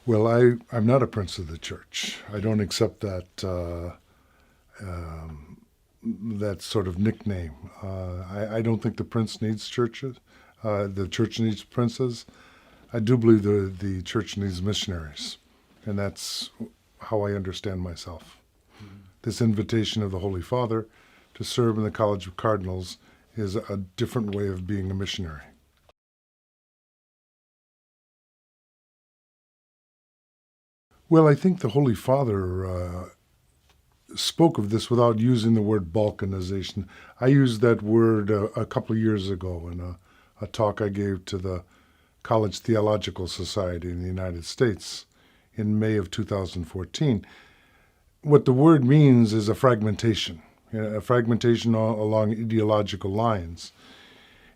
Well, I'm not a prince of the church. I don't accept that sort of nickname. I don't think the prince needs churches. The church needs princes. I do believe the church needs missionaries, and that's how I understand myself. Mm-hmm. This invitation of the Holy Father to serve in the College of Cardinals is a different way of being a missionary. Well, I think the Holy Father spoke of this without using the word balkanization. I used that word a couple of years ago in a talk I gave to the College Theological Society in the United States in May of 2014. What the word means is a fragmentation along ideological lines.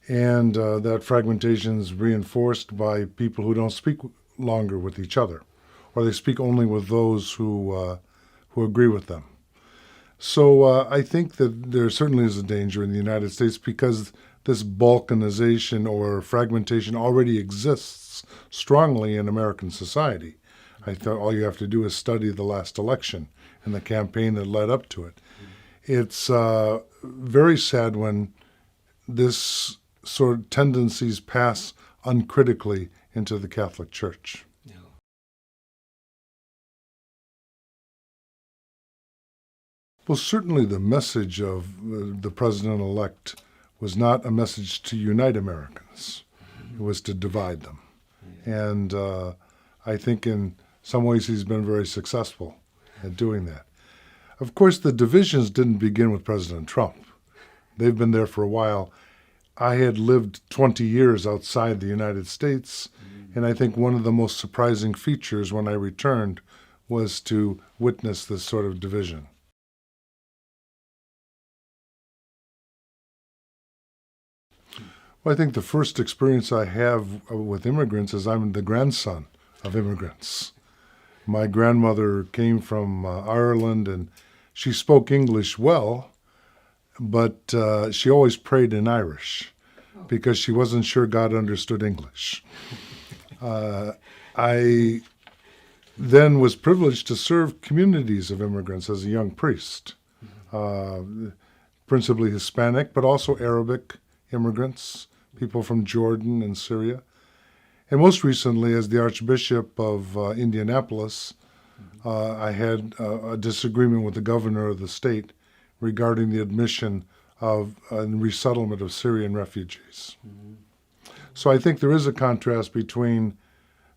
And that fragmentation is reinforced by people who don't speak longer with each other, or they speak only with those who agree with them. So I think that there certainly is a danger in the United States because this balkanization or fragmentation already exists strongly in American society. I thought all you have to do is study the last election and the campaign that led up to it. It's very sad when this sort of tendencies pass uncritically into the Catholic Church. Yeah. Well, certainly the message of the president-elect was not a message to unite Americans. It was to divide them. And I think in some ways he's been very successful at doing that. Of course, the divisions didn't begin with President Trump. They've been there for a while. I had lived 20 years outside the United States, and I think one of the most surprising features when I returned was to witness this sort of division. Well, I think the first experience I have with immigrants is I'm the grandson of immigrants. My grandmother came from Ireland, and she spoke English well, but she always prayed in Irish because she wasn't sure God understood English. I then was privileged to serve communities of immigrants as a young priest, principally Hispanic, but also Arabic immigrants, people from Jordan and Syria. And most recently, as the Archbishop of Indianapolis, I had a disagreement with the governor of the state regarding the admission of and resettlement of Syrian refugees. Mm-hmm. So I think there is a contrast between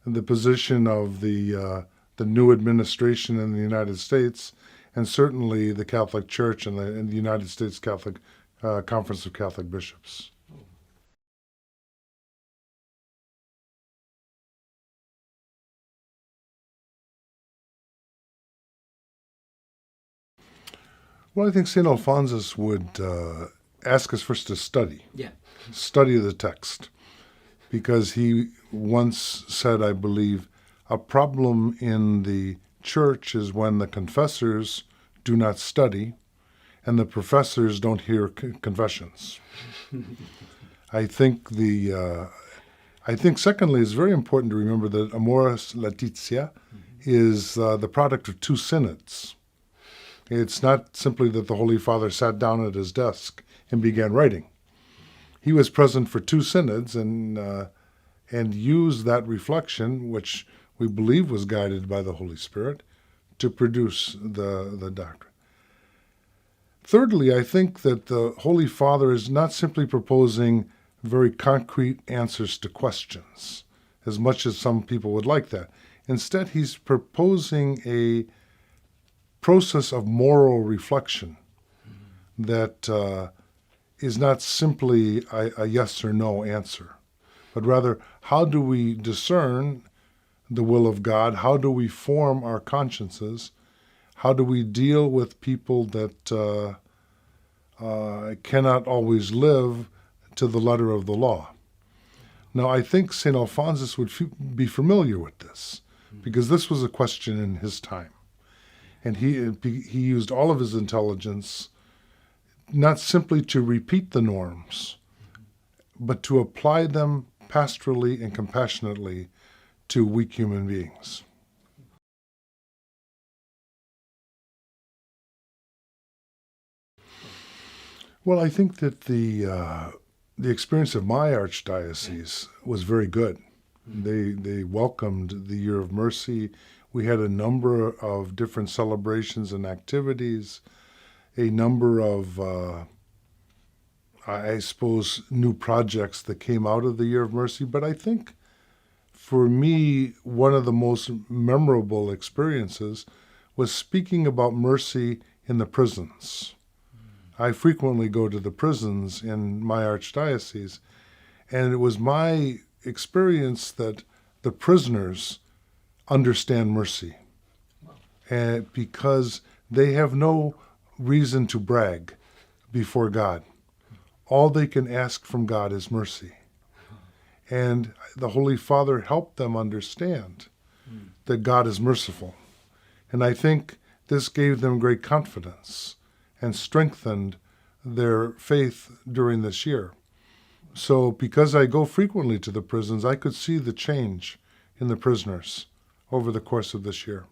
the position of the new administration in the United States and certainly the Catholic Church and the United States Catholic Conference of Catholic Bishops. Well, I think St. Alphonsus would ask us first to study. Yeah. Study the text. Because he once said, I believe, a problem in the church is when the confessors do not study and the professors don't hear confessions. I think secondly, it's very important to remember that Amoris Laetitia is the product of two synods. It's not simply that the Holy Father sat down at his desk and began writing. He was present for two synods and used that reflection, which we believe was guided by the Holy Spirit, to produce the doctrine. Thirdly, I think that the Holy Father is not simply proposing very concrete answers to questions, as much as some people would like that. Instead, he's proposing a process of moral reflection that is not simply a yes or no answer, but rather how do we discern the will of God? How do we form our consciences? How do we deal with people that cannot always live to the letter of the law? Now, I think St. Alphonsus would be familiar with this because this was a question in his time. And he used all of his intelligence not simply to repeat the norms, but to apply them pastorally and compassionately to weak human beings. Well, I think that the experience of my archdiocese was very good. They welcomed the Year of Mercy. We had a number of different celebrations and activities, a number of, I suppose, new projects that came out of the Year of Mercy. But I think for me, one of the most memorable experiences was speaking about mercy in the prisons. I frequently go to the prisons in my archdiocese, and it was my experience that the prisoners understand mercy, and because they have no reason to brag before God. All they can ask from God is mercy. And the Holy Father helped them understand that God is merciful. And I think this gave them great confidence and strengthened their faith during this year. So because I go frequently to the prisons, I could see the change in the prisoners over the course of this year.